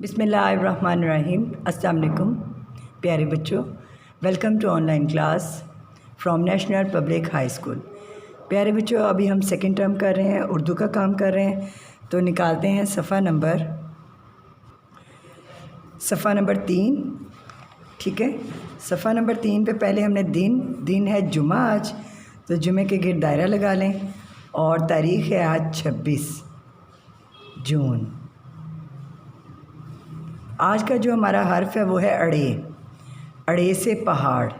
बिस्मिल्लाहिर्रहमानिर्रहीम। अस्सलाम वालेकुम प्यारे बच्चों, welcome to online class from National Public High School. प्यारे बच्चों, अभी हम सेकंड टर्म कर रहे हैं, उर्दू का काम कर रहे हैं। तो निकालते हैं सफ़ा नंबर 3। ठीक है, सफ़ा नंबर 3 पे पहले हमने दिन है जुमा आज, तो जुमे के गिर्द दायरा लगा लें। और तारीख़ है आज 26 जून। आज का जो हमारा हर्फ है वो है अड़े। अड़े से पहाड़,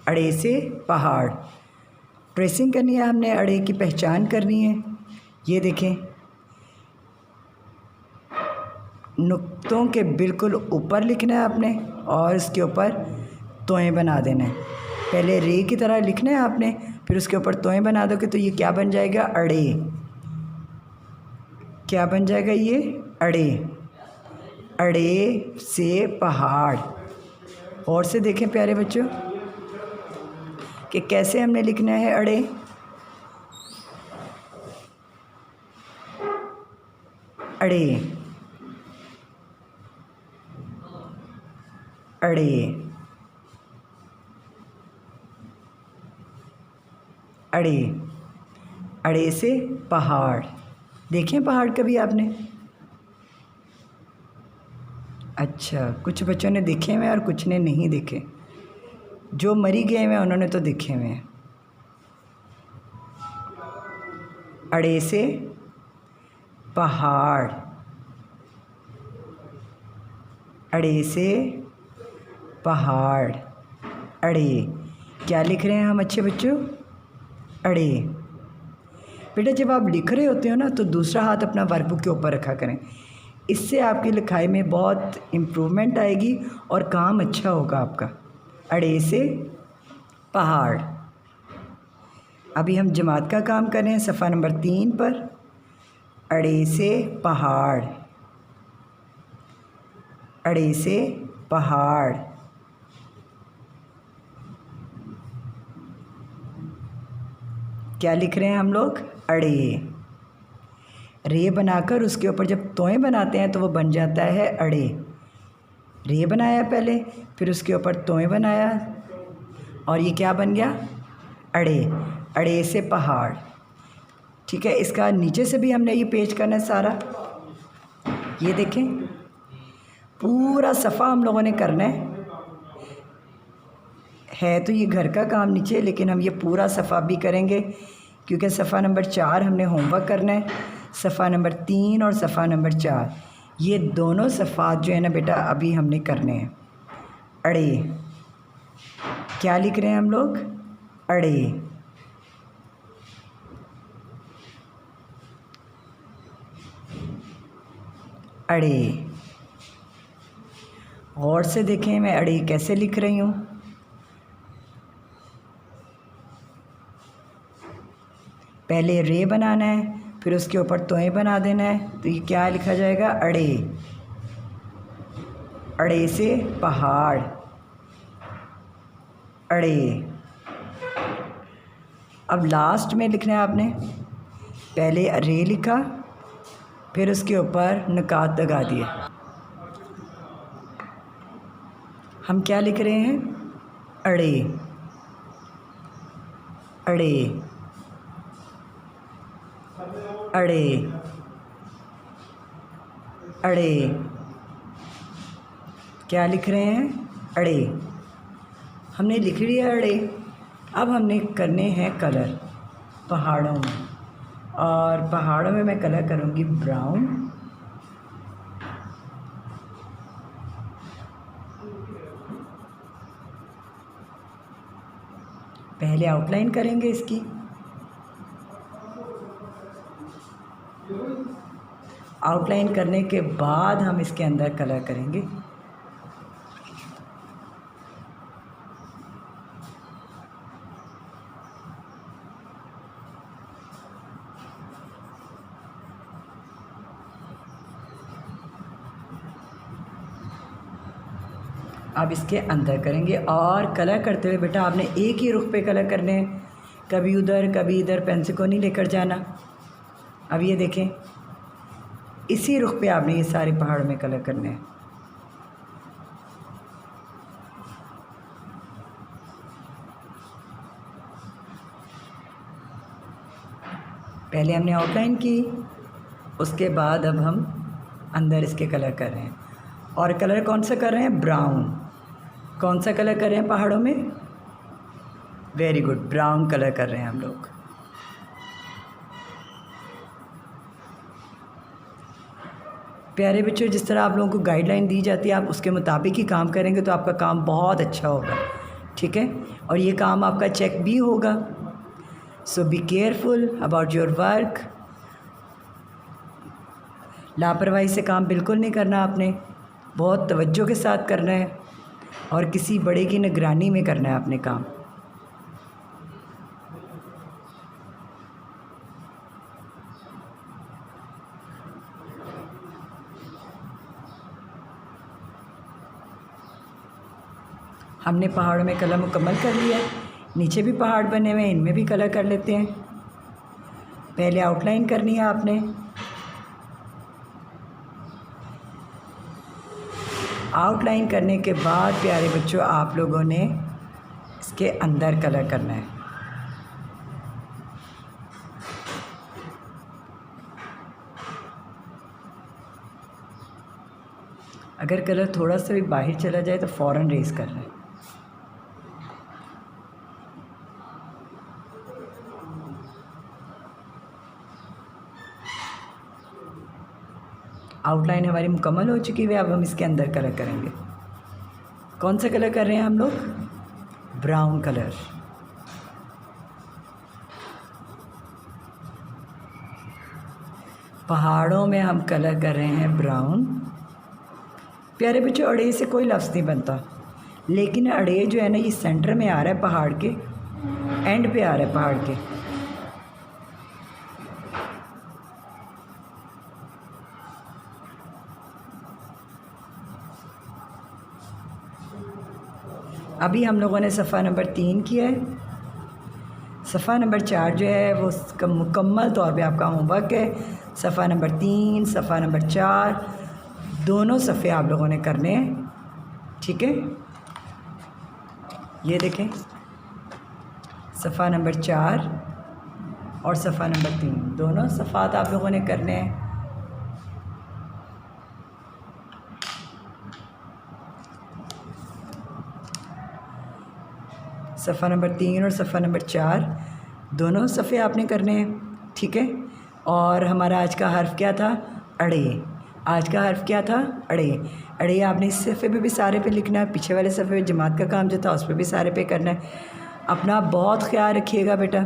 अड़े से पहाड़। ट्रेसिंग करनी है हमने, अड़े की पहचान करनी है। ये देखें, नुक्तों के बिल्कुल ऊपर लिखना है आपने और इसके ऊपर तोएं बना देना है। पहले रे की तरह लिखना है आपने, फिर उसके ऊपर तोएं बना दोगे तो ये क्या बन जाएगा? अड़े। क्या बन जाएगा ये? अड़े। अड़े से पहाड़। और से देखें प्यारे बच्चों कि कैसे हमने लिखना है अड़े। अड़े, अड़े, अड़े, अड़े से पहाड़। देखें पहाड़ कभी आपने? अच्छा, कुछ बच्चों ने देखे हुए हैं और कुछ ने नहीं देखे। जो मरी गए हुए हैं उन्होंने तो देखे हुए हैं। अड़े से पहाड़, अड़े से पहाड़। अड़े क्या लिख रहे हैं हम अच्छे बच्चों? अड़े। बेटा जब आप लिख रहे होते हो ना तो दूसरा हाथ अपना वर्कबुक के ऊपर रखा करें। इससे आपकी लिखाई में बहुत इम्प्रूवमेंट आएगी और काम अच्छा होगा आपका। अड़े से पहाड़। अभी हम जमात का काम कर रहे हैं सफ़ा नंबर 3 पर। अड़े से पहाड़, अड़े से पहाड़। क्या लिख रहे हैं हम लोग? अड़े। रे बनाकर उसके ऊपर जब तोएं बनाते हैं तो वो बन जाता है अड़े। रे बनाया पहले, फिर उसके ऊपर तोएं बनाया और ये क्या बन गया? अड़े। अड़े से पहाड़। ठीक है, इसका नीचे से भी हमने ये पेज करना है सारा। ये देखें, पूरा सफ़ा हम लोगों ने करना है तो ये घर का काम नीचे, लेकिन हम ये पूरा सफ़ा भी करेंगे क्योंकि सफ़ा नंबर 4 हमने होमवर्क करना है। सफ़ा नंबर 3 और सफ़ा नंबर 4 ये दोनों सफ़ात जो है ना बेटा अभी हमने करने हैं। अड़े। क्या लिख रहे हैं हम लोग? अड़े। अड़े। और से देखें मैं अड़े कैसे लिख रही हूँ। पहले रे बनाना है, फिर उसके ऊपर तोएं बना देना है, तो ये क्या लिखा जाएगा? अड़े। अड़े से पहाड़, अड़े। अब लास्ट में लिखना है आपने। पहले रे लिखा, फिर उसके ऊपर नुकात लगा दिए। हम क्या लिख रहे हैं? अड़े, अड़े, अड़े, अड़े। क्या लिख रहे हैं? अड़े। हमने लिख लिया अड़े। अब हमने करने हैं कलर पहाड़ों में, और पहाड़ों में मैं कलर करूँगी ब्राउन। पहले आउटलाइन करेंगे इसकी। आउटलाइन करने के बाद हम इसके अंदर कलर करेंगे। अब इसके अंदर करेंगे और कलर करते हुए बेटा आपने एक ही रुख पे कलर करने हैं, कभी उधर कभी इधर। पेंसिल को नहीं लेकर जाना। अब ये देखें, इसी रुख पे आपने ये सारे पहाड़ों में कलर करने हैं। पहले हमने आउटलाइन की, उसके बाद अब हम अंदर इसके कलर कर रहे हैं। और कलर कौन सा कर रहे हैं? ब्राउन। कौन सा कलर कर रहे हैं पहाड़ों में? वेरी गुड, ब्राउन कलर कर रहे हैं हम लोग। प्यारे बच्चों, जिस तरह आप लोगों को गाइडलाइन दी जाती है आप उसके मुताबिक ही काम करेंगे तो आपका काम बहुत अच्छा होगा, ठीक है। और ये काम आपका चेक भी होगा। So be careful about your work. लापरवाही से काम बिल्कुल नहीं करना आपने, बहुत तवज्जो के साथ करना है और किसी बड़े की निगरानी में करना है आपने काम। हमने पहाड़ों में कलर मुकम्मल कर लिया। नीचे भी पहाड़ बने हुए हैं, इनमें भी कलर कर लेते हैं। पहले आउटलाइन करनी है आपने। आउटलाइन करने के बाद प्यारे बच्चों आप लोगों ने इसके अंदर कलर करना है। अगर कलर थोड़ा सा भी बाहर चला जाए तो फ़ौरन रेज़ करना है। आउटलाइन हमारी मुकम्मल हो चुकी है। अब हम इसके अंदर कलर करेंगे। कौन सा कलर कर रहे हैं हम लोग? Brown colour. पहाड़ों में हम कलर कर रहे हैं ब्राउन। प्यारे बच्चों, अड़े से कोई लफ्ज़ नहीं बनता, लेकिन अड़े जो है ना ये सेंटर में आ रहा है, पहाड़ के एंड पे आ रहा है पहाड़ के। अभी हम लोगों ने सफ़ा नंबर 3 किया है। सफ़ा नंबर 4 जो है वो मुकम्मल तौर पे आपका होमवर्क है। सफ़ा नंबर 3, सफ़ा नंबर 4 दोनों सफ़े आप लोगों ने करने हैं, ठीक है। ये देखें, सफ़ा नंबर 4 और सफ़ा नंबर 3 दोनों सफ़ात आप लोगों ने करने हैं। सफ़ा नंबर 3 और सफ़ा नंबर 4 दोनों सफ़े आपने करने हैं, ठीक है। और हमारा आज का हर्फ क्या था? अड़े। आज का हर्फ क्या था? अड़े। अड़े आपने इस सफ़े पे भी सारे पे लिखना है, पीछे वाले सफ़े पे जमात का काम जो था उस पर भी सारे पे करना है। अपना बहुत ख्याल रखिएगा बेटा।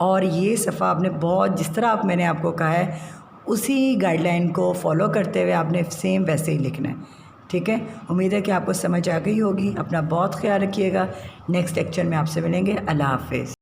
और ये सफ़ा आपने बहुत, जिस तरह मैंने आपको कहा है उसी गाइडलाइन को फॉलो करते हुए आपने सेम वैसे ही लिखना है, ठीक है। उम्मीद है कि आपको समझ आ गई होगी। अपना बहुत ख्याल रखिएगा। नेक्स्ट लेक्चर में आपसे मिलेंगे। अल्लाह हाफ़िज़।